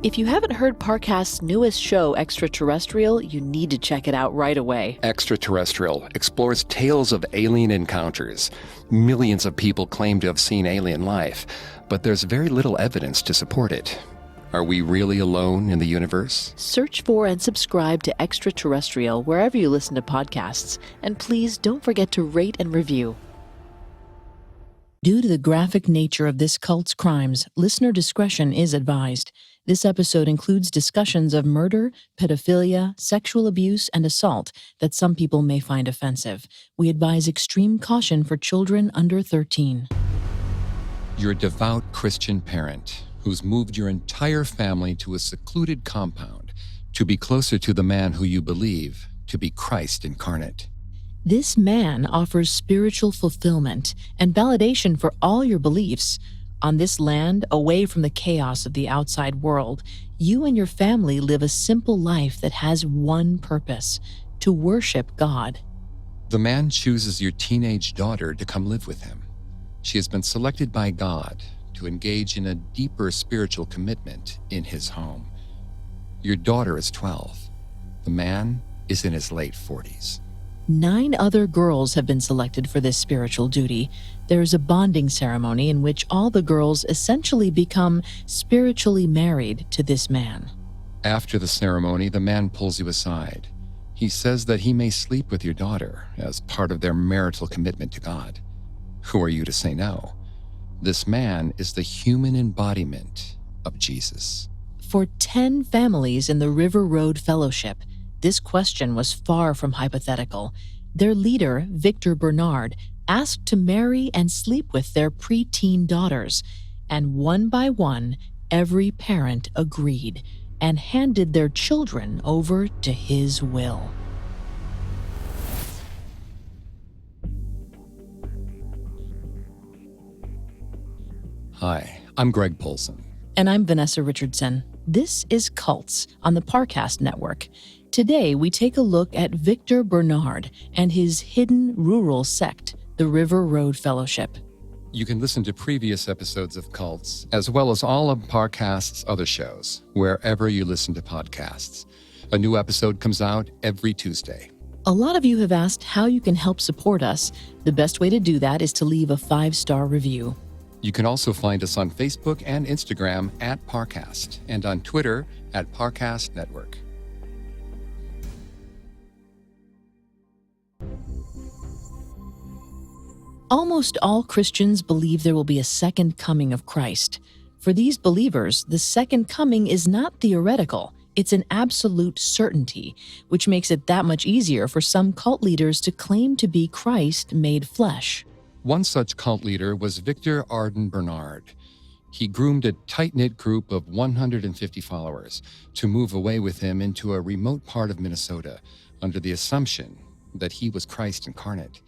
If you haven't heard Parcast's newest show, Extraterrestrial, you need to check it out right away. Extraterrestrial explores tales of alien encounters. Millions of people claim to have seen alien life, but there's very little evidence to support it. Are we really alone in the universe? Search for and subscribe to Extraterrestrial wherever you listen to podcasts. And please don't forget to rate and review. Due to the graphic nature of this cult's crimes, listener discretion is advised. This episode includes discussions of murder, pedophilia, sexual abuse, and assault that some people may find offensive. We advise extreme caution for children under 13. You're a devout Christian parent who's moved your entire family to a secluded compound to be closer to the man who you believe to be Christ incarnate. This man offers spiritual fulfillment and validation for all your beliefs. On this land, away from the chaos of the outside world, you and your family live a simple life that has one purpose: to worship God. The man chooses your teenage daughter to come live with him. She has been selected by God to engage in a deeper spiritual commitment in his home. Your daughter is 12. The man is in his late 40s. 9 other girls have been selected for this spiritual duty. There is a bonding ceremony in which all the girls essentially become spiritually married to this man. After the ceremony, the man pulls you aside. He says that he may sleep with your daughter as part of their marital commitment to God. Who are you to say no? This man is the human embodiment of Jesus. For 10 families in the River Road Fellowship, this question was far from hypothetical. Their leader, Victor Barnard, asked to marry and sleep with their preteen daughters, and one by one, every parent agreed and handed their children over to his will. Hi, I'm Greg Polson. And I'm Vanessa Richardson. This is Cults on the Parcast Network. Today, we take a look at Victor Barnard and his hidden rural sect, the River Road Fellowship. You can listen to previous episodes of Cults, as well as all of Parcast's other shows, wherever you listen to podcasts. A new episode comes out every Tuesday. A lot of you have asked how you can help support us. The best way to do that is to leave a 5-star review. You can also find us on Facebook and Instagram at Parcast, and on Twitter at Parcast Network. Almost all Christians believe there will be a second coming of Christ. For these believers, the second coming is not theoretical. It's an absolute certainty, which makes it that much easier for some cult leaders to claim to be Christ made flesh. One such cult leader was Victor Arden Barnard. He groomed a tight-knit group of 150 followers to move away with him into a remote part of Minnesota under the assumption that he was Christ incarnate.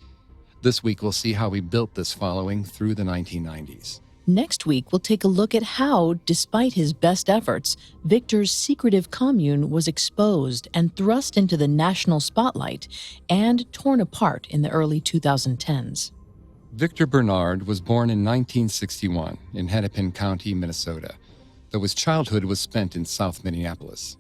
This week, we'll see how he built this following through the 1990s. Next week, we'll take a look at how, despite his best efforts, Victor's secretive commune was exposed and thrust into the national spotlight and torn apart in the early 2010s. Victor Barnard was born in 1961 in Hennepin County, Minnesota, though his childhood was spent in South Minneapolis.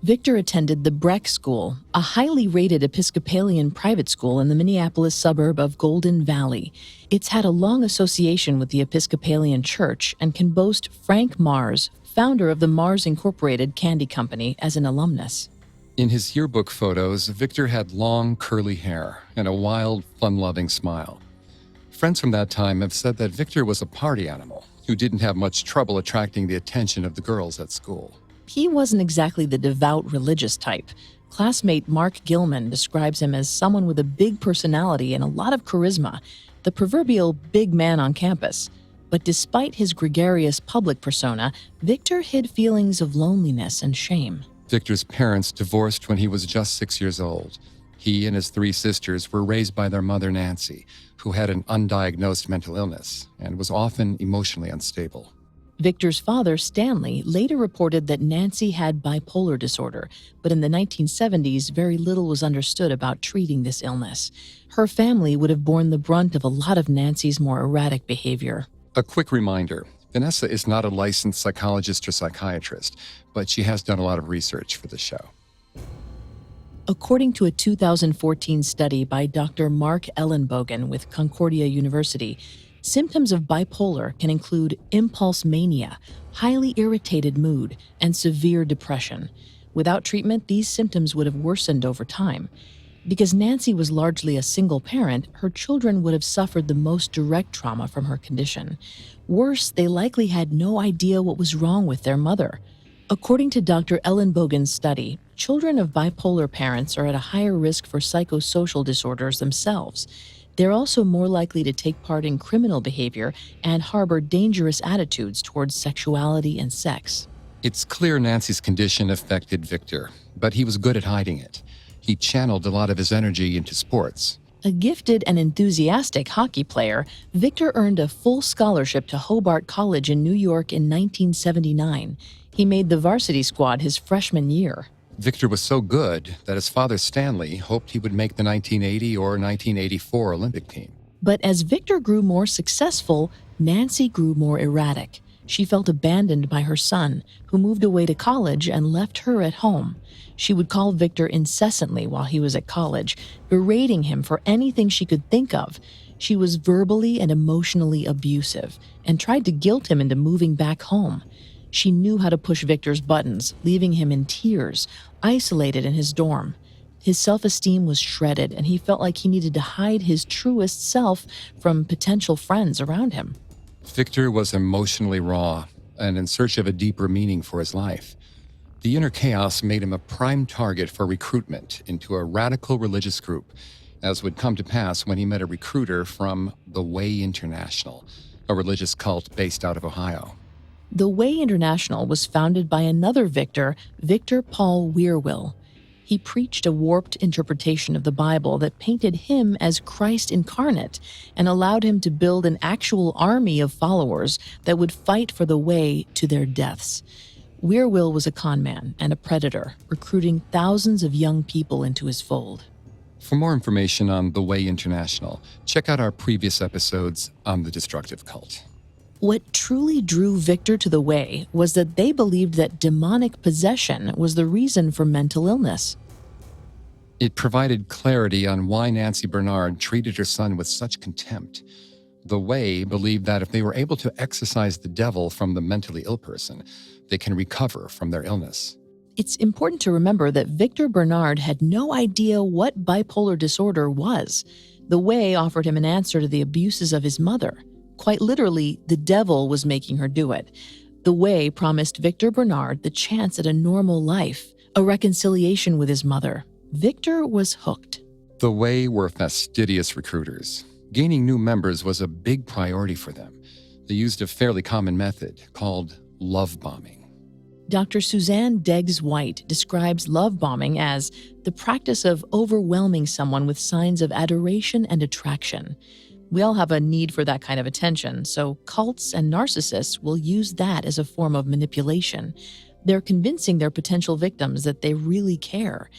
Victor attended the Breck School, a highly rated Episcopalian private school in the Minneapolis suburb of Golden Valley. It's had a long association with the Episcopalian Church and can boast Frank Mars, founder of the Mars Incorporated Candy Company, as an alumnus. In his yearbook photos, Victor had long, curly hair and a wild, fun-loving smile. Friends from that time have said that Victor was a party animal who didn't have much trouble attracting the attention of the girls at school. He wasn't exactly the devout religious type. Classmate Mark Gilman describes him as someone with a big personality and a lot of charisma, the proverbial big man on campus. But despite his gregarious public persona, Victor hid feelings of loneliness and shame. Victor's parents divorced when he was just 6 years old. He and his 3 sisters were raised by their mother, Nancy, who had an undiagnosed mental illness and was often emotionally unstable. Victor's father, Stanley, later reported that Nancy had bipolar disorder, but in the 1970s, very little was understood about treating this illness. Her family would have borne the brunt of a lot of Nancy's more erratic behavior. A quick reminder, Vanessa is not a licensed psychologist or psychiatrist, but she has done a lot of research for the show. According to a 2014 study by Dr. Mark Ellenbogen with Concordia University, symptoms of bipolar can include impulse mania, highly irritated mood, and severe depression. Without treatment, these symptoms would have worsened over time. Because Nancy was largely a single parent, her children would have suffered the most direct trauma from her condition. Worse, they likely had no idea what was wrong with their mother. According to Dr. Ellenbogen's study, children of bipolar parents are at a higher risk for psychosocial disorders themselves. They're also more likely to take part in criminal behavior and harbor dangerous attitudes towards sexuality and sex. It's clear Nancy's condition affected Victor, but he was good at hiding it. He channeled a lot of his energy into sports. A gifted and enthusiastic hockey player, Victor earned a full scholarship to Hobart College in New York in 1979. He made the varsity squad his freshman year. Victor was so good that his father Stanley hoped he would make the 1980 or 1984 Olympic team. But as Victor grew more successful, Nancy grew more erratic. She felt abandoned by her son, who moved away to college and left her at home. She would call Victor incessantly while he was at college, berating him for anything she could think of. She was verbally and emotionally abusive and tried to guilt him into moving back home. She knew how to push Victor's buttons, leaving him in tears, isolated in his dorm. His self-esteem was shredded, and he felt like he needed to hide his truest self from potential friends around him. Victor was emotionally raw and in search of a deeper meaning for his life. The inner chaos made him a prime target for recruitment into a radical religious group, as would come to pass when he met a recruiter from The Way International, a religious cult based out of Ohio. The Way International was founded by another Victor, Victor Paul Wierwille. He preached a warped interpretation of the Bible that painted him as Christ incarnate and allowed him to build an actual army of followers that would fight for the way to their deaths. Wierwille was a con man and a predator, recruiting thousands of young people into his fold. For more information on The Way International, check out our previous episodes on the destructive cult. What truly drew Victor to the Way was that they believed that demonic possession was the reason for mental illness. It provided clarity on why Nancy Barnard treated her son with such contempt. The Way believed that if they were able to exorcise the devil from the mentally ill person, they can recover from their illness. It's important to remember that Victor Barnard had no idea what bipolar disorder was. The Way offered him an answer to the abuses of his mother. Quite literally, the devil was making her do it. The Way promised Victor Barnard the chance at a normal life, a reconciliation with his mother. Victor was hooked. The Way were fastidious recruiters. Gaining new members was a big priority for them. They used a fairly common method called love bombing. Dr. Suzanne Deggs-White describes love bombing as the practice of overwhelming someone with signs of adoration and attraction. We all have a need for that kind of attention, so cults and narcissists will use that as a form of manipulation. They're convincing their potential victims that they really care.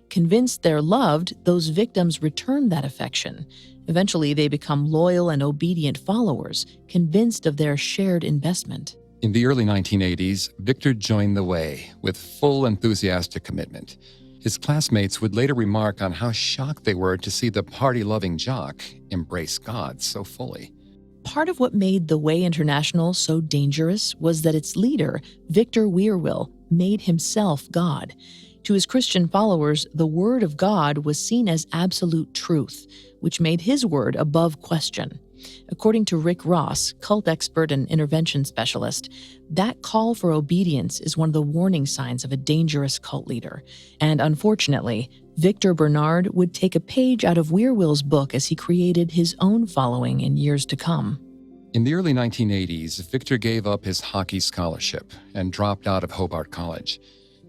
Convinced they're loved, those victims return that affection. Eventually, they become loyal and obedient followers, convinced of their shared investment. In the early 1980s, Victor joined The Way with full enthusiastic commitment. His classmates would later remark on how shocked they were to see the party-loving jock embrace God so fully. Part of what made The Way International so dangerous was that its leader, Victor Wierwille, made himself God. To his Christian followers, the Word of God was seen as absolute truth, which made his word above question. According to Rick Ross, cult expert and intervention specialist, that call for obedience is one of the warning signs of a dangerous cult leader. And unfortunately, Victor Barnard would take a page out of Wierwille's book as he created his own following in years to come. In the early 1980s, Victor gave up his hockey scholarship and dropped out of Hobart College.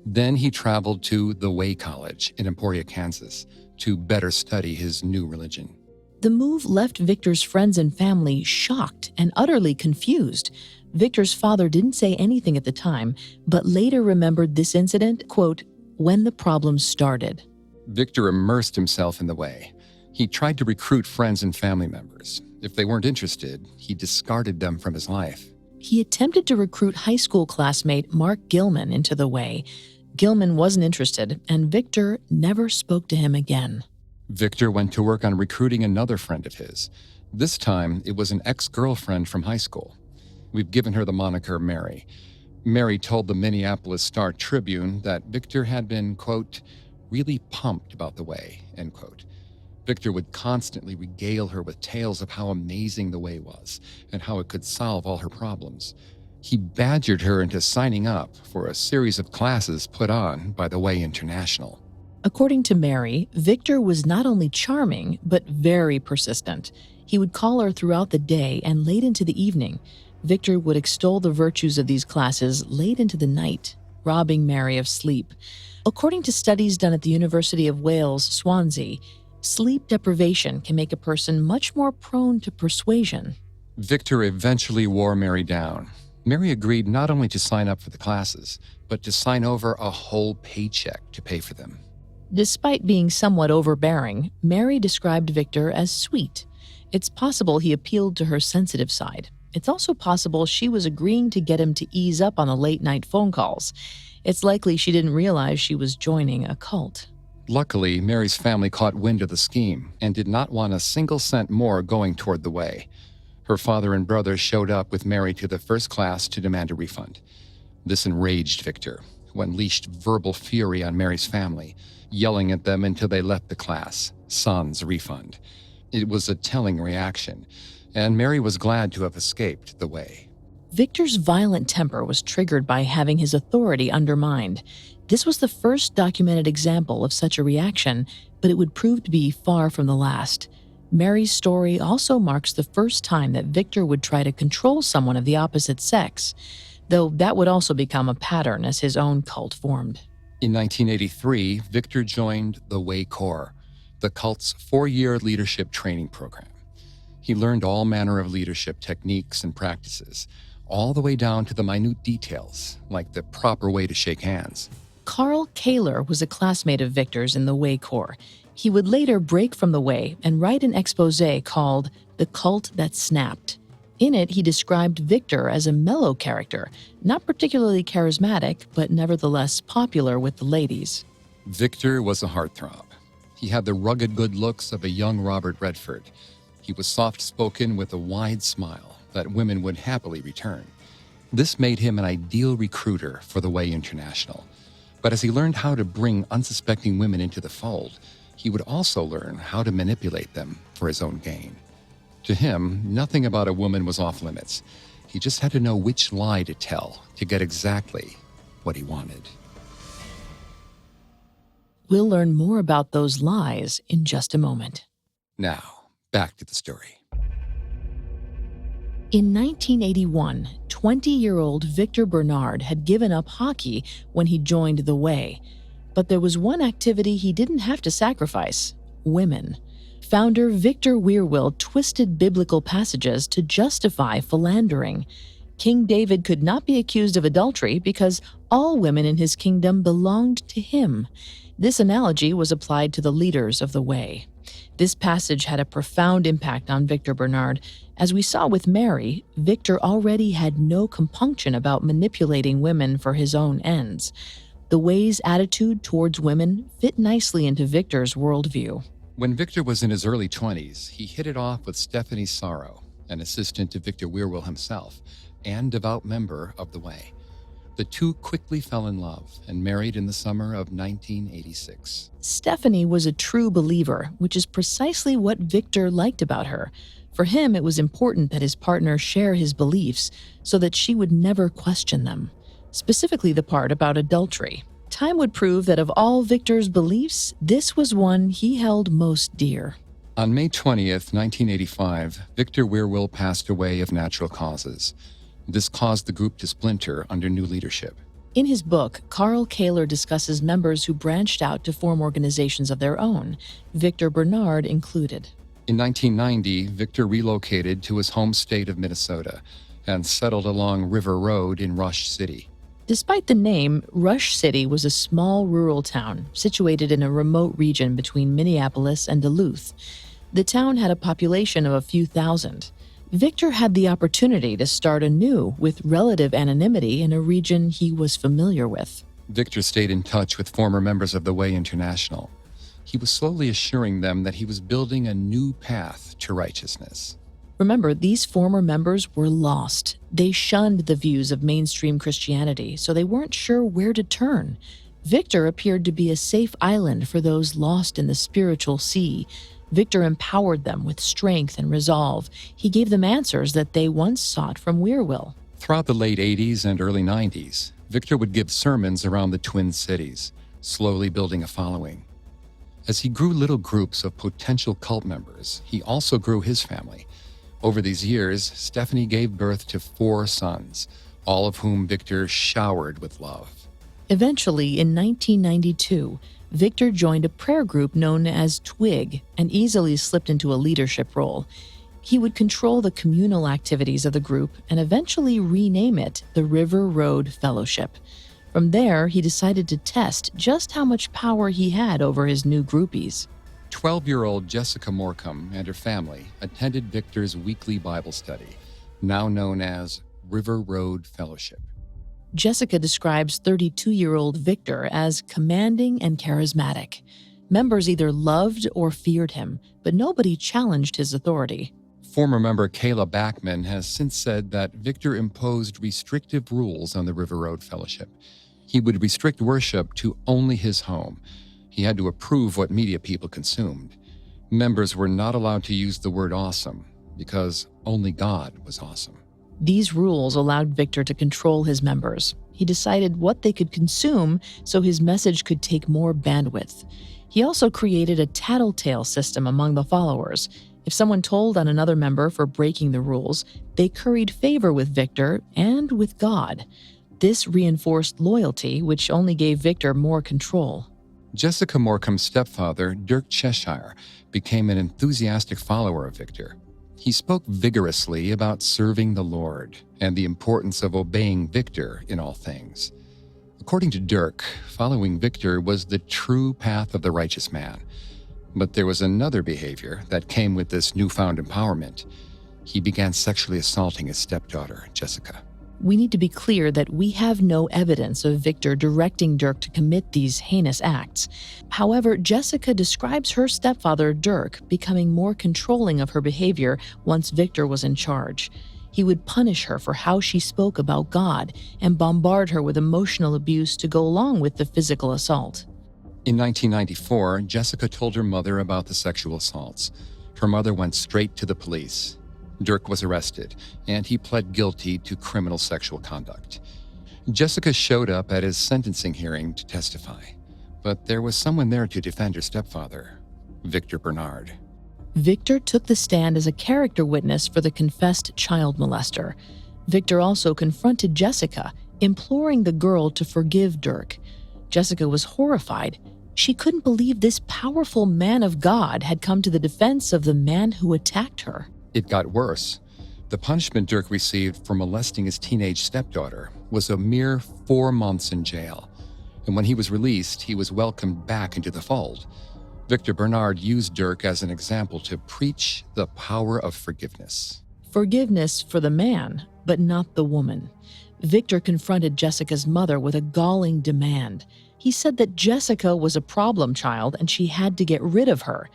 Then he traveled to The Way College in Emporia, Kansas, to better study his new religion. The move left Victor's friends and family shocked and utterly confused. Victor's father didn't say anything at the time, but later remembered this incident, quote, when the problem started. Victor immersed himself in The Way. He tried to recruit friends and family members. If they weren't interested, he discarded them from his life. He attempted to recruit high school classmate Mark Gilman into the Way. Gilman wasn't interested, and Victor never spoke to him again. Victor went to work on recruiting another friend of his. This time, it was an ex-girlfriend from high school. We've given her the moniker Mary. Mary told the Minneapolis Star-Tribune that Victor had been, quote, really pumped about the Way, end quote. Victor would constantly regale her with tales of how amazing the Way was and how it could solve all her problems. He badgered her into signing up for a series of classes put on by the Way International. According to Mary, Victor was not only charming, but very persistent. He would call her throughout the day and late into the evening. Victor would extol the virtues of these classes late into the night, robbing Mary of sleep. According to studies done at the University of Wales, Swansea, sleep deprivation can make a person much more prone to persuasion. Victor eventually wore Mary down. Mary agreed not only to sign up for the classes, but to sign over a whole paycheck to pay for them. Despite being somewhat overbearing, Mary described Victor as sweet. It's possible he appealed to her sensitive side. It's also possible she was agreeing to get him to ease up on the late-night phone calls. It's likely she didn't realize she was joining a cult. Luckily, Mary's family caught wind of the scheme and did not want a single cent more going toward the Way. Her father and brother showed up with Mary to the first class to demand a refund. This enraged Victor, who unleashed verbal fury on Mary's family, yelling at them until they left the class, sans refund. It was a telling reaction, and Mary was glad to have escaped the Way. Victor's violent temper was triggered by having his authority undermined. This was the first documented example of such a reaction, but it would prove to be far from the last. Mary's story also marks the first time that Victor would try to control someone of the opposite sex, though that would also become a pattern as his own cult formed. In 1983, Victor joined the Way Corps, the cult's 4-year leadership training program. He learned all manner of leadership techniques and practices, all the way down to the minute details, like the proper way to shake hands. Carl Kaler was a classmate of Victor's in the Way Corps. He would later break from the Way and write an exposé called The Cult That Snapped. In it, he described Victor as a mellow character, not particularly charismatic, but nevertheless popular with the ladies. Victor was a heartthrob. He had the rugged good looks of a young Robert Redford. He was soft-spoken with a wide smile that women would happily return. This made him an ideal recruiter for the Way International. But as he learned how to bring unsuspecting women into the fold, he would also learn how to manipulate them for his own gain. To him, nothing about a woman was off limits. He just had to know which lie to tell to get exactly what he wanted. We'll learn more about those lies in just a moment. Now, back to the story. In 1981, 20-year-old Victor Barnard had given up hockey when he joined the Way. But there was one activity he didn't have to sacrifice: women. Founder Victor Wierwille twisted biblical passages to justify philandering. King David could not be accused of adultery because all women in his kingdom belonged to him. This analogy was applied to the leaders of the Way. This passage had a profound impact on Victor Barnard. As we saw with Mary, Victor already had no compunction about manipulating women for his own ends. The Way's attitude towards women fit nicely into Victor's worldview. When Victor was in his early 20s, he hit it off with Stephanie Sorrow, an assistant to Victor Wierwille himself, and devout member of the Way. The two quickly fell in love and married in the summer of 1986. Stephanie was a true believer, which is precisely what Victor liked about her. For him, it was important that his partner share his beliefs so that she would never question them, specifically the part about adultery. Time would prove that of all Victor's beliefs, this was one he held most dear. On May 20th, 1985, Victor Wierwille passed away of natural causes. This caused the group to splinter under new leadership. In his book, Carl Kaler discusses members who branched out to form organizations of their own, Victor Barnard included. In 1990, Victor relocated to his home state of Minnesota and settled along River Road in Rush City. Despite the name, Rush City was a small rural town situated in a remote region between Minneapolis and Duluth. The town had a population of a few thousand. Victor had the opportunity to start anew with relative anonymity in a region he was familiar with. Victor stayed in touch with former members of the Way International. He was slowly assuring them that he was building a new path to righteousness. Remember, these former members were lost. They shunned the views of mainstream Christianity, so they weren't sure where to turn. Victor appeared to be a safe island for those lost in the spiritual sea. Victor empowered them with strength and resolve. He gave them answers that they once sought from Weirwill. Throughout the late 80s and early 90s, Victor would give sermons around the Twin Cities, slowly building a following. As he grew little groups of potential cult members, he also grew his family. Over these years, Stephanie gave birth to 4 sons, all of whom Victor showered with love. Eventually, in 1992, Victor joined a prayer group known as Twig and easily slipped into a leadership role. He would control the communal activities of the group and eventually rename it the River Road Fellowship. From there, he decided to test just how much power he had over his new groupies. 12-year-old Jessica Morcom and her family attended Victor's weekly Bible study, now known as River Road Fellowship. Jessica describes 32-year-old Victor as commanding and charismatic. Members either loved or feared him, but nobody challenged his authority. Former member Kayla Backman has since said that Victor imposed restrictive rules on the River Road Fellowship. He would restrict worship to only his home. He had to approve what media people consumed. Members were not allowed to use the word awesome because only God was awesome. These rules allowed Victor to control his members. He decided what they could consume so his message could take more bandwidth. He also created a tattletale system among the followers. If someone told on another member for breaking the rules, they curried favor with Victor and with God. This reinforced loyalty, which only gave Victor more control. Jessica Morcom's stepfather, Dirk Cheshire, became an enthusiastic follower of Victor. He spoke vigorously about serving the Lord and the importance of obeying Victor in all things. According to Dirk, following Victor was the true path of the righteous man. But there was another behavior that came with this newfound empowerment. He began sexually assaulting his stepdaughter, Jessica. We need to be clear that we have no evidence of Victor directing Dirk to commit these heinous acts. However, Jessica describes her stepfather, Dirk, becoming more controlling of her behavior once Victor was in charge. He would punish her for how she spoke about God and bombard her with emotional abuse to go along with the physical assault. In 1994, Jessica told her mother about the sexual assaults. Her mother went straight to the police. Dirk was arrested, and he pled guilty to criminal sexual conduct. Jessica showed up at his sentencing hearing to testify, but there was someone there to defend her stepfather, Victor Barnard. Victor took the stand as a character witness for the confessed child molester. Victor also confronted Jessica, imploring the girl to forgive Dirk. Jessica was horrified. She couldn't believe this powerful man of God had come to the defense of the man who attacked her. It got worse. The punishment Dirk received for molesting his teenage stepdaughter was a mere 4 months in jail. And when he was released, he was welcomed back into the fold. Victor Barnard used Dirk as an example to preach the power of forgiveness. Forgiveness for the man, but not the woman. Victor confronted Jessica's mother with a galling demand. He said that Jessica was a problem child and she had to get rid of her.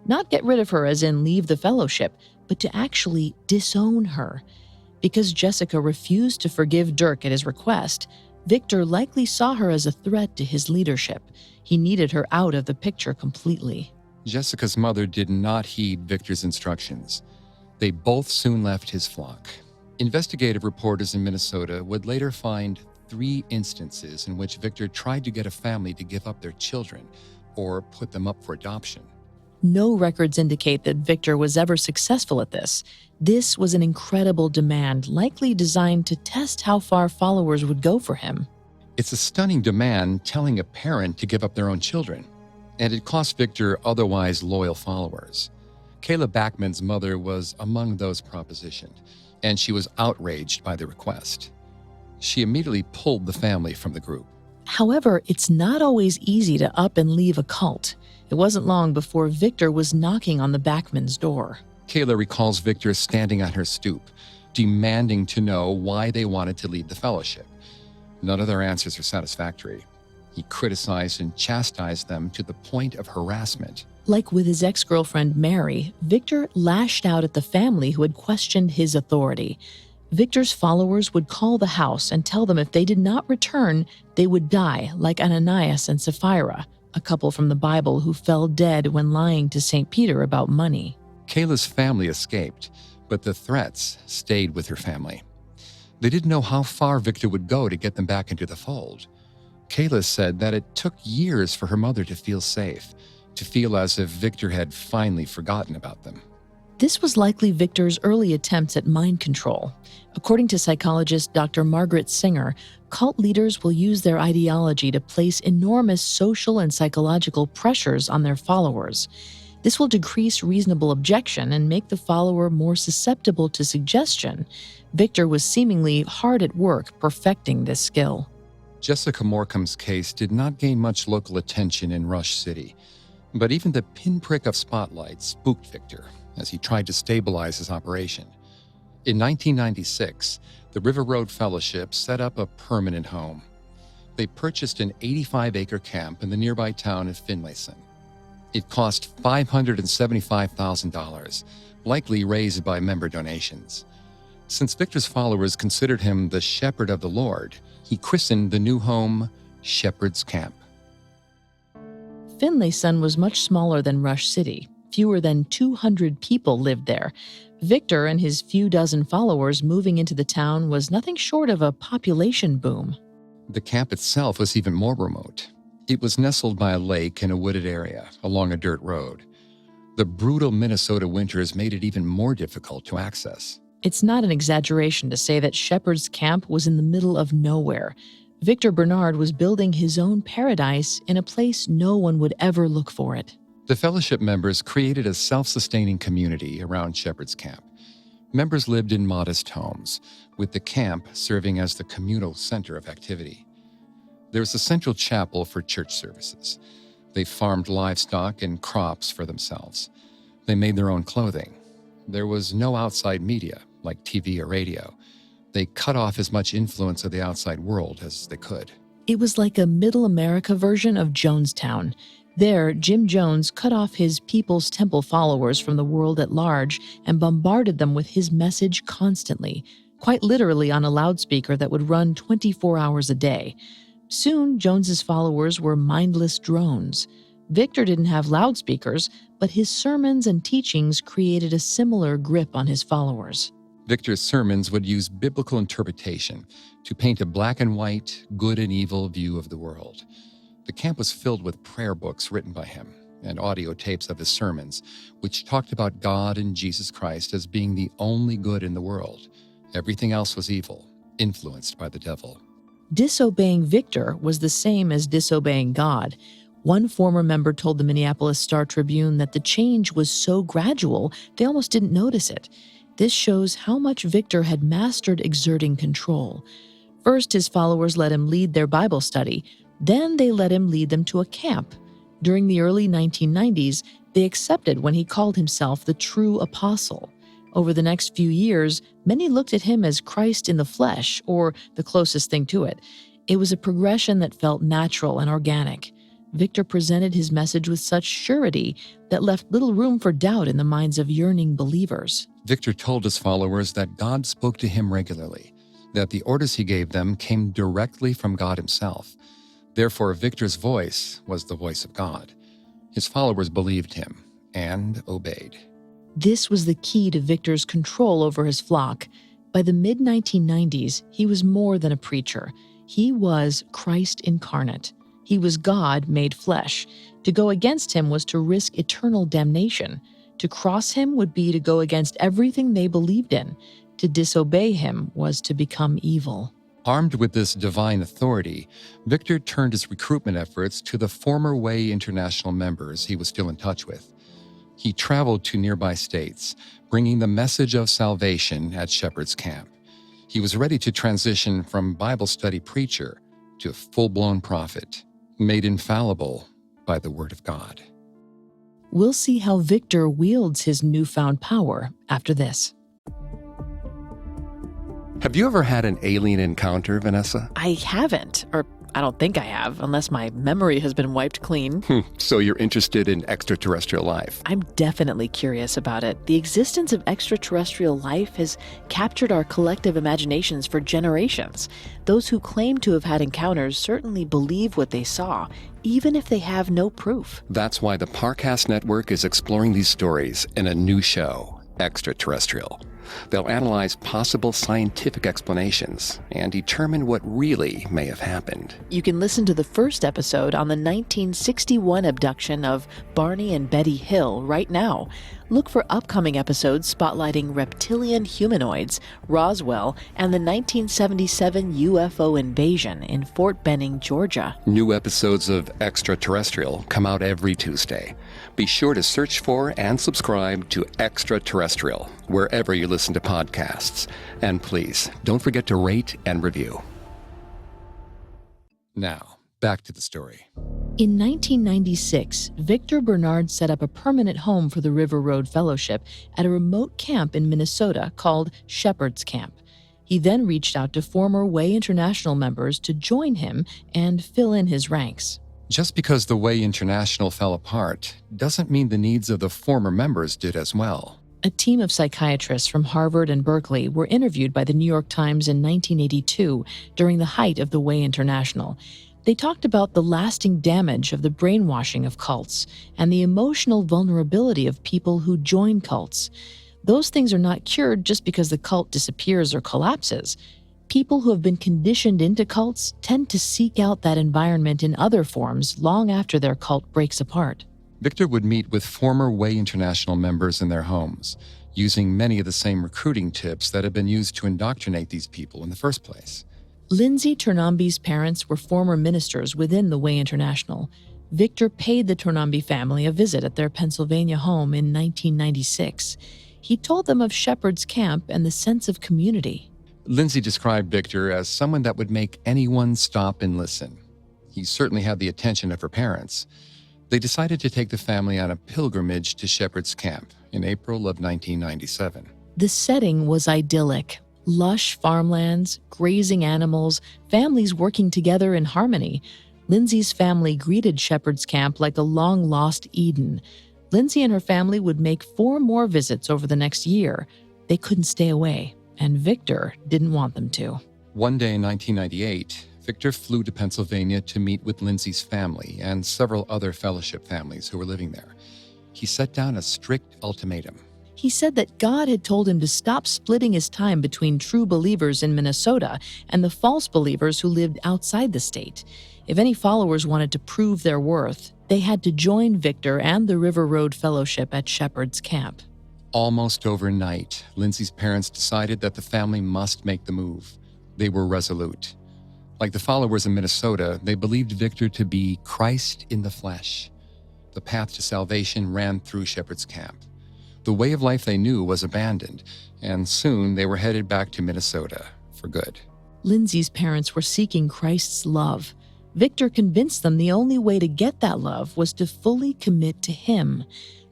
Not get rid of her as in leave the fellowship, but to actually disown her. Because Jessica refused to forgive Dirk at his request, Victor likely saw her as a threat to his leadership. He needed her out of the picture completely. Jessica's mother did not heed Victor's instructions. They both soon left his flock. Investigative reporters in Minnesota would later find 3 instances in which Victor tried to get a family to give up their children or put them up for adoption. No records indicate that Victor was ever successful at this. This was an incredible demand, likely designed to test how far followers would go for him. It's a stunning demand telling a parent to give up their own children, and it cost Victor otherwise loyal followers. Kayla Backman's mother was among those propositioned, and she was outraged by the request. She immediately pulled the family from the group. However, it's not always easy to up and leave a cult. It wasn't long before Victor was knocking on the Backmans' door. Kayla recalls Victor standing on her stoop, demanding to know why they wanted to leave the fellowship. None of their answers are satisfactory. He criticized and chastised them to the point of harassment. Like with his ex-girlfriend Mary, Victor lashed out at the family who had questioned his authority. Victor's followers would call the house and tell them if they did not return, they would die, like Ananias and Sapphira, a couple from the Bible who fell dead when lying to St. Peter about money. Kayla's family escaped, but the threats stayed with her family. They didn't know how far Victor would go to get them back into the fold. Kayla said that it took years for her mother to feel safe, to feel as if Victor had finally forgotten about them. This was likely Victor's early attempts at mind control. According to psychologist Dr. Margaret Singer, cult leaders will use their ideology to place enormous social and psychological pressures on their followers. This will decrease reasonable objection and make the follower more susceptible to suggestion. Victor was seemingly hard at work perfecting this skill. Jessica Morecambe's case did not gain much local attention in Rush City, but even the pinprick of spotlight spooked Victor as he tried to stabilize his operation. In 1996, the River Road Fellowship set up a permanent home. They purchased an 85-acre camp in the nearby town of Finlayson. It cost $575,000, likely raised by member donations. Since Victor's followers considered him the shepherd of the Lord, he christened the new home Shepherd's Camp. Finlayson was much smaller than Rush City. Fewer than 200 people lived there. Victor and his few dozen followers moving into the town was nothing short of a population boom. The camp itself was even more remote. It was nestled by a lake in a wooded area along a dirt road. The brutal Minnesota winters made it even more difficult to access. It's not an exaggeration to say that Shepherd's Camp was in the middle of nowhere. Victor Barnard was building his own paradise in a place no one would ever look for it. The fellowship members created a self-sustaining community around Shepherd's Camp. Members lived in modest homes, with the camp serving as the communal center of activity. There was a central chapel for church services. They farmed livestock and crops for themselves. They made their own clothing. There was no outside media, like TV or radio. They cut off as much influence of the outside world as they could. It was like a Middle America version of Jonestown. There, Jim Jones cut off his People's Temple followers from the world at large and bombarded them with his message constantly, quite literally on a loudspeaker that would run 24 hours a day. Soon, Jones's followers were mindless drones. Victor didn't have loudspeakers, but his sermons and teachings created a similar grip on his followers. Victor's sermons would use biblical interpretation to paint a black and white, good and evil view of the world. The camp was filled with prayer books written by him and audio tapes of his sermons, which talked about God and Jesus Christ as being the only good in the world. Everything else was evil, influenced by the devil. Disobeying Victor was the same as disobeying God. One former member told the Minneapolis Star-Tribune that the change was so gradual, they almost didn't notice it. This shows how much Victor had mastered exerting control. First, his followers let him lead their Bible study. Then they let him lead them to a camp. During the early 1990s, they accepted when he called himself the true apostle. Over the next few years, many looked at him as Christ in the flesh, or the closest thing to it. It was a progression that felt natural and organic. Victor presented his message with such surety that left little room for doubt in the minds of yearning believers. Victor told his followers that God spoke to him regularly, that the orders he gave them came directly from God himself. Therefore, Victor's voice was the voice of God. His followers believed him and obeyed. This was the key to Victor's control over his flock. By the mid-1990s, he was more than a preacher. He was Christ incarnate. He was God made flesh. To go against him was to risk eternal damnation. To cross him would be to go against everything they believed in. To disobey him was to become evil. Armed with this divine authority, Victor turned his recruitment efforts to the former Way International members he was still in touch with. He traveled to nearby states, bringing the message of salvation at Shepherd's Camp. He was ready to transition from Bible study preacher to a full-blown prophet, made infallible by the Word of God. We'll see how Victor wields his newfound power after this. Have you ever had an alien encounter, Vanessa? I haven't, or I don't think I have, unless my memory has been wiped clean. So you're interested in extraterrestrial life? I'm definitely curious about it. The existence of extraterrestrial life has captured our collective imaginations for generations. Those who claim to have had encounters certainly believe what they saw, even if they have no proof. That's why the Parcast Network is exploring these stories in a new show, Extraterrestrial. They'll analyze possible scientific explanations and determine what really may have happened. You can listen to the first episode on the 1961 abduction of Barney and Betty Hill right now. Look for upcoming episodes spotlighting reptilian humanoids, Roswell, and the 1977 UFO invasion in Fort Benning, Georgia. New episodes of Extraterrestrial come out every Tuesday. Be sure to search for and subscribe to Extraterrestrial wherever you listen to podcasts. And please, don't forget to rate and review. Now, back to the story. In 1996, Victor Barnard set up a permanent home for the River Road Fellowship at a remote camp in Minnesota called Shepherd's Camp. He then reached out to former Way International members to join him and fill in his ranks. Just because the Way International fell apart doesn't mean the needs of the former members did as well. A team of psychiatrists from Harvard and Berkeley were interviewed by the New York Times in 1982 during the height of the Way International. They talked about the lasting damage of the brainwashing of cults and the emotional vulnerability of people who join cults. Those things are not cured just because the cult disappears or collapses. People who have been conditioned into cults tend to seek out that environment in other forms long after their cult breaks apart. Victor would meet with former Way International members in their homes, using many of the same recruiting tips that had been used to indoctrinate these people in the first place. Lindsay Turnambi's parents were former ministers within the Way International. Victor paid the Turnambi family a visit at their Pennsylvania home in 1996. He told them of Shepherd's Camp and the sense of community. Lindsay described Victor as someone that would make anyone stop and listen. He certainly had the attention of her parents. They decided to take the family on a pilgrimage to Shepherd's Camp in April of 1997. The setting was idyllic. Lush farmlands, grazing animals, families working together in harmony. Lindsay's family greeted Shepherd's Camp like a long-lost Eden. Lindsay and her family would make 4 more visits over the next year. They couldn't stay away, and Victor didn't want them to. One day in 1998, Victor flew to Pennsylvania to meet with Lindsay's family and several other fellowship families who were living there. He set down a strict ultimatum. He said that God had told him to stop splitting his time between true believers in Minnesota and the false believers who lived outside the state. If any followers wanted to prove their worth, they had to join Victor and the River Road Fellowship at Shepherd's Camp. Almost overnight, Lindsay's parents decided that the family must make the move. They were resolute. Like the followers in Minnesota, they believed Victor to be Christ in the flesh. The path to salvation ran through Shepherd's Camp. The way of life they knew was abandoned, and soon they were headed back to Minnesota for good. Lindsay's parents were seeking Christ's love. Victor convinced them the only way to get that love was to fully commit to him.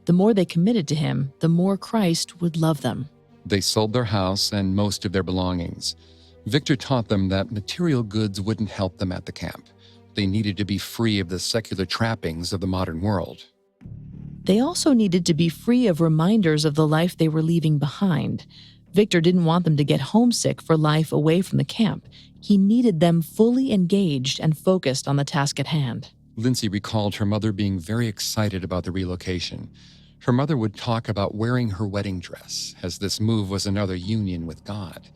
The more they committed to him, the more Christ would love them. They sold their house and most of their belongings. Victor taught them that material goods wouldn't help them at the camp. They needed to be free of the secular trappings of the modern world. They also needed to be free of reminders of the life they were leaving behind. Victor didn't want them to get homesick for life away from the camp. He needed them fully engaged and focused on the task at hand. Lindsay recalled her mother being very excited about the relocation. Her mother would talk about wearing her wedding dress, as this move was another union with God.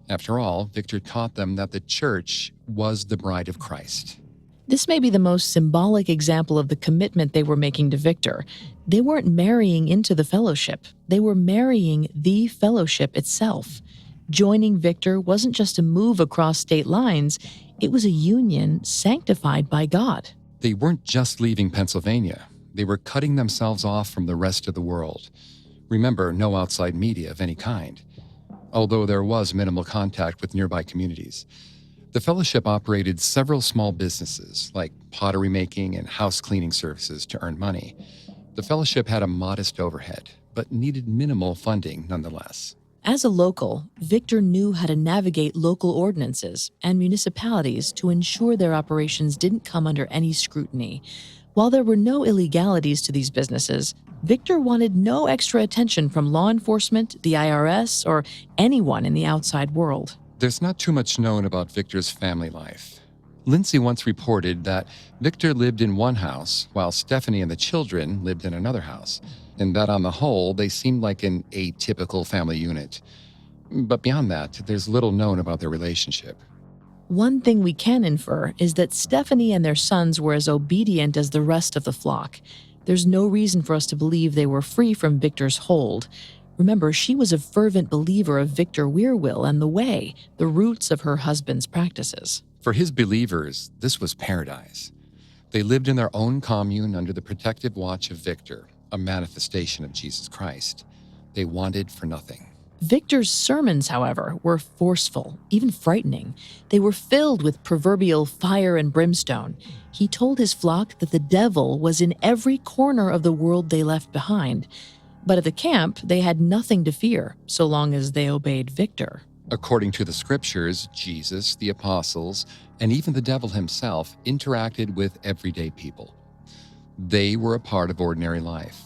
After all, Victor taught them that the church was the bride of Christ. This may be the most symbolic example of the commitment they were making to Victor. They weren't marrying into the fellowship. They were marrying the fellowship itself. Joining Victor wasn't just a move across state lines. It was a union sanctified by God. They weren't just leaving Pennsylvania. They were cutting themselves off from the rest of the world. Remember, no outside media of any kind, although there was minimal contact with nearby communities. The fellowship operated several small businesses, like pottery making and house cleaning services, to earn money. The fellowship had a modest overhead, but needed minimal funding nonetheless. As a local, Victor knew how to navigate local ordinances and municipalities to ensure their operations didn't come under any scrutiny. While there were no illegalities to these businesses, Victor wanted no extra attention from law enforcement, the IRS, or anyone in the outside world. There's not too much known about Victor's family life. Lindsay once reported that Victor lived in one house while Stephanie and the children lived in another house, and that on the whole, they seemed like an atypical family unit. But beyond that, there's little known about their relationship. One thing we can infer is that Stephanie and their sons were as obedient as the rest of the flock. There's no reason for us to believe they were free from Victor's hold. Remember, she was a fervent believer of Victor Weirwill and the Way, the roots of her husband's practices. For his believers, this was paradise. They lived in their own commune under the protective watch of Victor, a manifestation of Jesus Christ. They wanted for nothing. Victor's sermons, however, were forceful, even frightening. They were filled with proverbial fire and brimstone. He told his flock that the devil was in every corner of the world they left behind. But at the camp, they had nothing to fear, so long as they obeyed Victor. According to the scriptures, Jesus, the apostles, and even the devil himself interacted with everyday people. They were a part of ordinary life.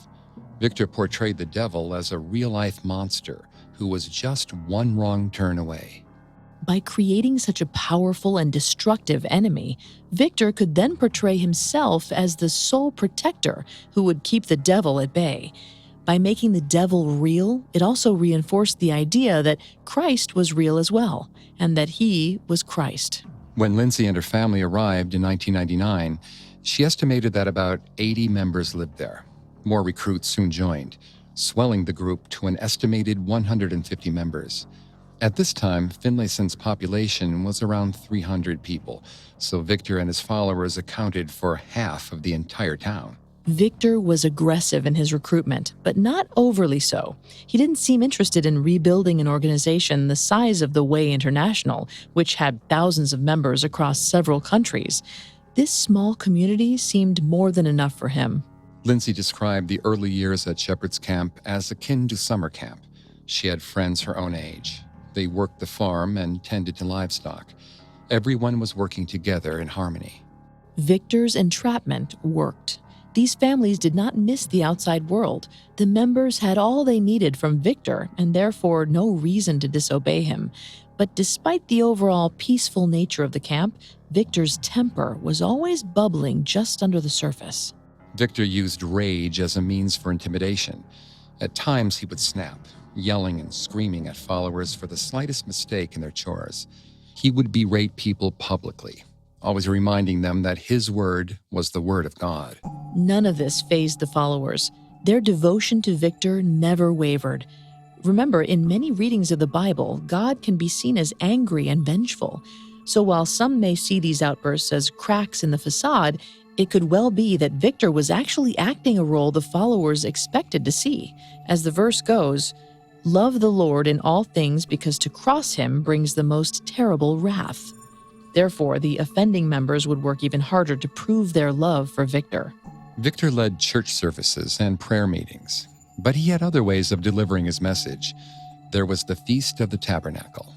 Victor portrayed the devil as a real-life monster who was just one wrong turn away. By creating such a powerful and destructive enemy, Victor could then portray himself as the sole protector who would keep the devil at bay. By making the devil real, it also reinforced the idea that Christ was real as well, and that he was Christ. When Lindsay and her family arrived in 1999, she estimated that about 80 members lived there. More recruits soon joined, swelling the group to an estimated 150 members. At this time, Finlayson's population was around 300 people, so Victor and his followers accounted for half of the entire town. Victor was aggressive in his recruitment, but not overly so. He didn't seem interested in rebuilding an organization the size of the Way International, which had thousands of members across several countries. This small community seemed more than enough for him. Lindsay described the early years at Shepherd's Camp as akin to summer camp. She had friends her own age. They worked the farm and tended to livestock. Everyone was working together in harmony. Victor's entrapment worked. These families did not miss the outside world. The members had all they needed from Victor and therefore no reason to disobey him. But despite the overall peaceful nature of the camp, Victor's temper was always bubbling just under the surface. Victor used rage as a means for intimidation. At times he would snap, yelling and screaming at followers for the slightest mistake in their chores. He would berate people publicly, always reminding them that his word was the word of God. None of this fazed the followers. Their devotion to Victor never wavered. Remember, in many readings of the Bible, God can be seen as angry and vengeful. So while some may see these outbursts as cracks in the facade, it could well be that Victor was actually acting a role the followers expected to see. As the verse goes, "Love the Lord in all things, because to cross him brings the most terrible wrath." Therefore, the offending members would work even harder to prove their love for Victor. Victor led church services and prayer meetings, but he had other ways of delivering his message. There was the Feast of the Tabernacle.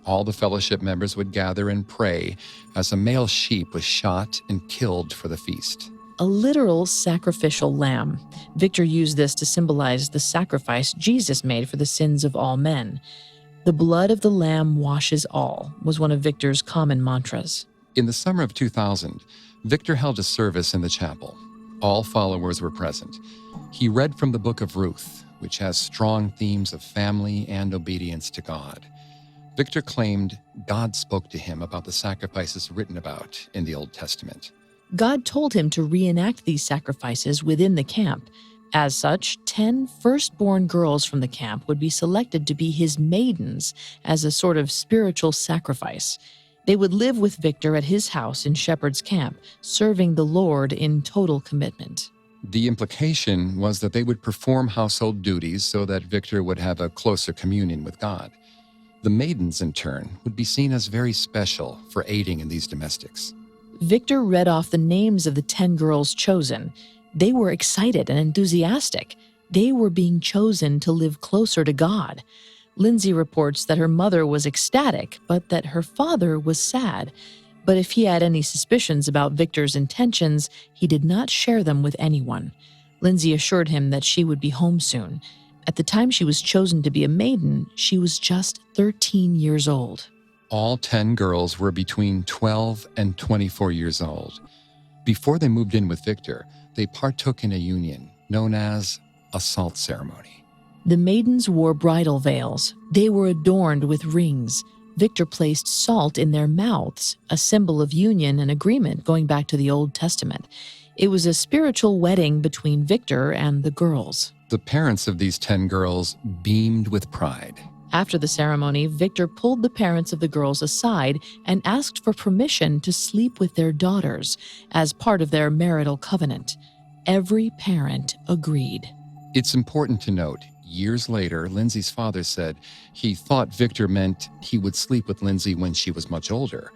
All the fellowship members would gather and pray as a male sheep was shot and killed for the feast. A literal sacrificial lamb. Victor used this to symbolize the sacrifice Jesus made for the sins of all men. "The blood of the lamb washes all," was one of Victor's common mantras. In the summer of 2000, Victor held a service in the chapel. All followers were present. He read from the book of Ruth, which has strong themes of family and obedience to God. Victor claimed God spoke to him about the sacrifices written about in the Old Testament. God told him to reenact these sacrifices within the camp. As such, 10 firstborn girls from the camp would be selected to be his maidens as a sort of spiritual sacrifice. They would live with Victor at his house in Shepherd's Camp, serving the Lord in total commitment. The implication was that they would perform household duties so that Victor would have a closer communion with God. The maidens, in turn, would be seen as very special for aiding in these domestics. Victor read off the names of the 10 girls chosen. They were excited and enthusiastic. They were being chosen to live closer to God. Lindsay reports that her mother was ecstatic, but that her father was sad. But if he had any suspicions about Victor's intentions, he did not share them with anyone. Lindsay assured him that she would be home soon. At the time she was chosen to be a maiden, she was just 13 years old. All 10 girls were between 12 and 24 years old. Before they moved in with Victor, they partook in a union known as a salt ceremony. The maidens wore bridal veils. They were adorned with rings. Victor placed salt in their mouths, a symbol of union and agreement going back to the Old Testament. It was a spiritual wedding between Victor and the girls. The parents of these 10 girls beamed with pride. After the ceremony, Victor pulled the parents of the girls aside and asked for permission to sleep with their daughters as part of their marital covenant. Every parent agreed. It's important to note, years later, Lindsay's father said he thought Victor meant he would sleep with Lindsay when she was much older.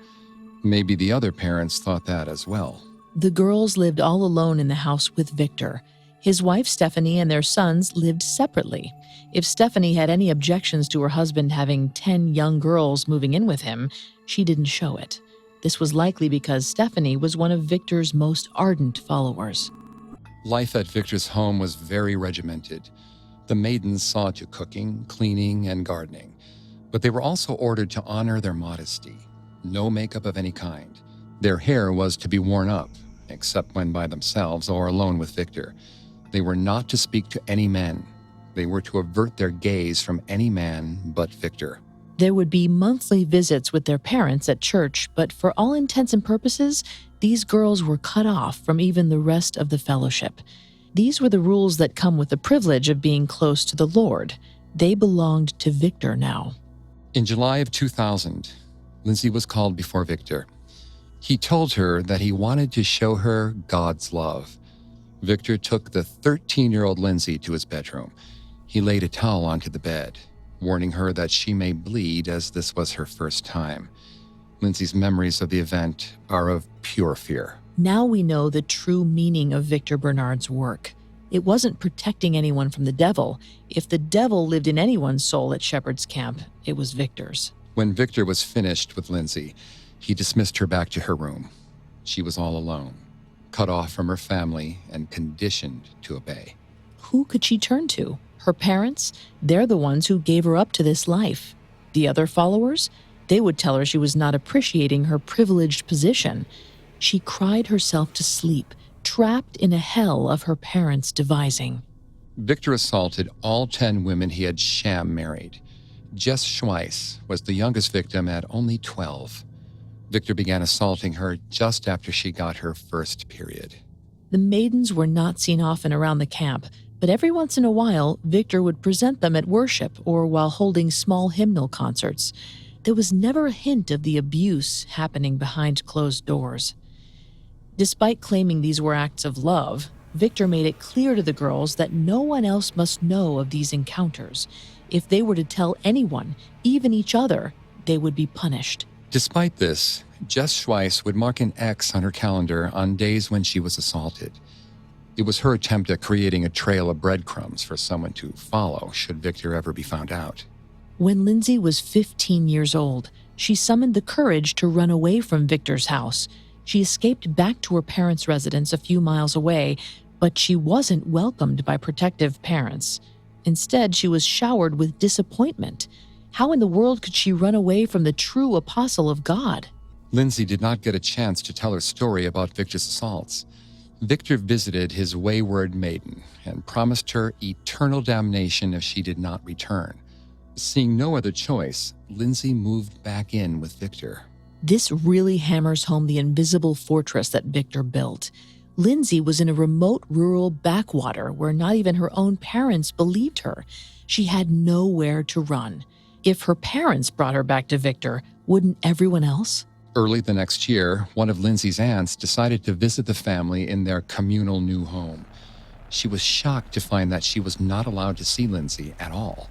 Maybe the other parents thought that as well. The girls lived all alone in the house with Victor. His wife, Stephanie, and their sons lived separately. If Stephanie had any objections to her husband having 10 young girls moving in with him, she didn't show it. This was likely because Stephanie was one of Victor's most ardent followers. Life at Victor's home was very regimented. The maidens saw to cooking, cleaning, and gardening, but they were also ordered to honor their modesty. No makeup of any kind. Their hair was to be worn up, except when by themselves or alone with Victor. They were not to speak to any men. They were to avert their gaze from any man but Victor. There would be monthly visits with their parents at church, but for all intents and purposes, these girls were cut off from even the rest of the fellowship. These were the rules that come with the privilege of being close to the Lord. They belonged to Victor now. In July of 2000, Lindsay was called before Victor. He told her that he wanted to show her God's love. Victor took the 13-year-old Lindsay to his bedroom. He laid a towel onto the bed, warning her that she may bleed as this was her first time. Lindsay's memories of the event are of pure fear. Now we know the true meaning of Victor Barnard's work. It wasn't protecting anyone from the devil. If the devil lived in anyone's soul at Shepherd's Camp, it was Victor's. When Victor was finished with Lindsay, he dismissed her back to her room. She was all alone, cut off from her family and conditioned to obey. Who could she turn to? Her parents? They're the ones who gave her up to this life. The other followers? They would tell her she was not appreciating her privileged position. She cried herself to sleep, trapped in a hell of her parents' devising. Victor assaulted all 10 women he had sham married. Jess Schweiss was the youngest victim at only 12. Victor began assaulting her just after she got her first period. The maidens were not seen often around the camp, but every once in a while, Victor would present them at worship or while holding small hymnal concerts. There was never a hint of the abuse happening behind closed doors. Despite claiming these were acts of love, Victor made it clear to the girls that no one else must know of these encounters. If they were to tell anyone, even each other, they would be punished. Despite this, Jess Schweiss would mark an X on her calendar on days when she was assaulted. It was her attempt at creating a trail of breadcrumbs for someone to follow should Victor ever be found out. When Lindsay was 15 years old, she summoned the courage to run away from Victor's house. She escaped back to her parents' residence a few miles away, but she wasn't welcomed by protective parents. Instead, she was showered with disappointment. How in the world could she run away from the true apostle of God? Lindsay did not get a chance to tell her story about Victor's assaults. Victor visited his wayward maiden and promised her eternal damnation if she did not return. Seeing no other choice, Lindsay moved back in with Victor. This really hammers home the invisible fortress that Victor built. Lindsay was in a remote rural backwater where not even her own parents believed her. She had nowhere to run. If her parents brought her back to Victor, wouldn't everyone else? Early the next year, one of Lindsay's aunts decided to visit the family in their communal new home. She was shocked to find that she was not allowed to see Lindsay at all.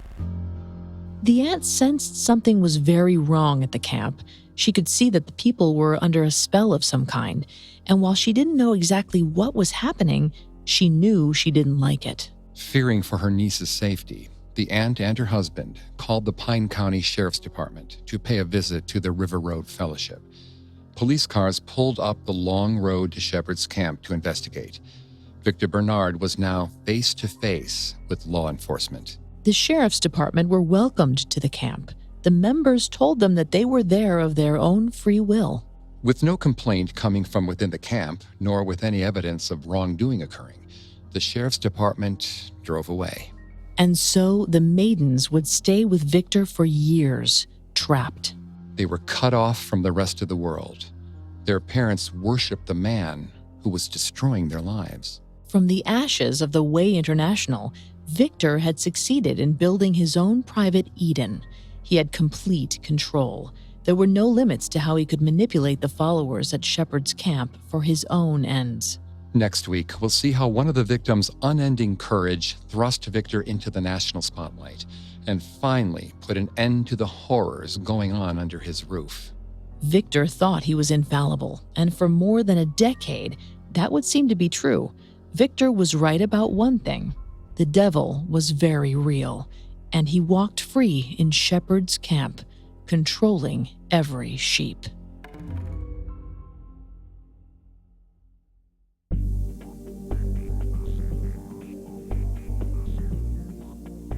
The aunt sensed something was very wrong at the camp. She could see that the people were under a spell of some kind, and while she didn't know exactly what was happening, She knew she didn't like it. Fearing for her niece's safety, the aunt and her husband called the Pine County Sheriff's Department to pay a visit to the River Road Fellowship. Police cars pulled up the long road to Shepherd's Camp to investigate. Victor Barnard was now face to face with law enforcement. The sheriff's department were welcomed to the camp. The members told them that they were there of their own free will. With no complaint coming from within the camp, nor with any evidence of wrongdoing occurring, the sheriff's department drove away. And so the maidens would stay with Victor for years, trapped. They were cut off from the rest of the world. Their parents worshipped the man who was destroying their lives. From the ashes of the Way International, Victor had succeeded in building his own private Eden. He had complete control. There were no limits to how he could manipulate the followers at Shepherd's Camp for his own ends. Next week, we'll see how one of the victims' unending courage thrust Victor into the national spotlight and finally put an end to the horrors going on under his roof. Victor thought he was infallible, and for more than a decade, that would seem to be true. Victor was right about one thing. The devil was very real, and he walked free in Shepherd's Camp, controlling every sheep.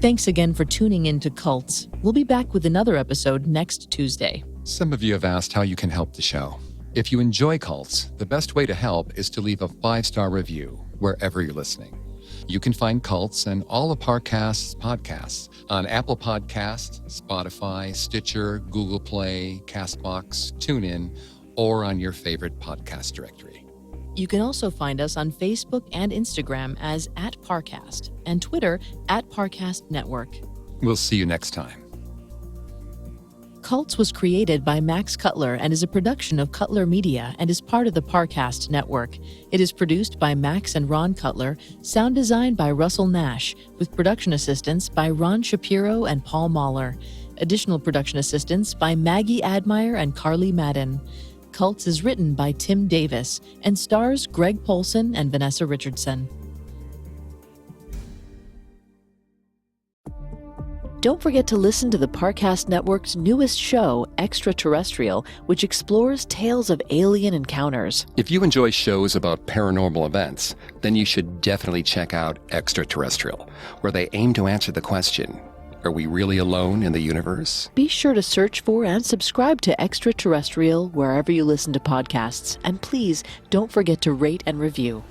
Thanks again for tuning in to Cults. We'll be back with another episode next Tuesday. Some of you have asked how you can help the show. If you enjoy Cults, the best way to help is to leave a 5-star review wherever you're listening. You can find Cults and all of Parcast's podcasts on Apple Podcasts, Spotify, Stitcher, Google Play, CastBox, TuneIn, or on your favorite podcast directory. You can also find us on Facebook and Instagram as @Parcast and Twitter @Parcast Network. We'll see you next time. Cults was created by Max Cutler and is a production of Cutler Media and is part of the Parcast Network. It is produced by Max and Ron Cutler, sound design by Russell Nash, with production assistance by Ron Shapiro and Paul Mahler. Additional production assistance by Maggie Admire and Carly Madden. Cults is written by Tim Davis and stars Greg Polson and Vanessa Richardson. Don't forget to listen to the Parcast Network's newest show, Extraterrestrial, which explores tales of alien encounters. If you enjoy shows about paranormal events, then you should definitely check out Extraterrestrial, where they aim to answer the question, are we really alone in the universe? Be sure to search for and subscribe to Extraterrestrial wherever you listen to podcasts. And please don't forget to rate and review.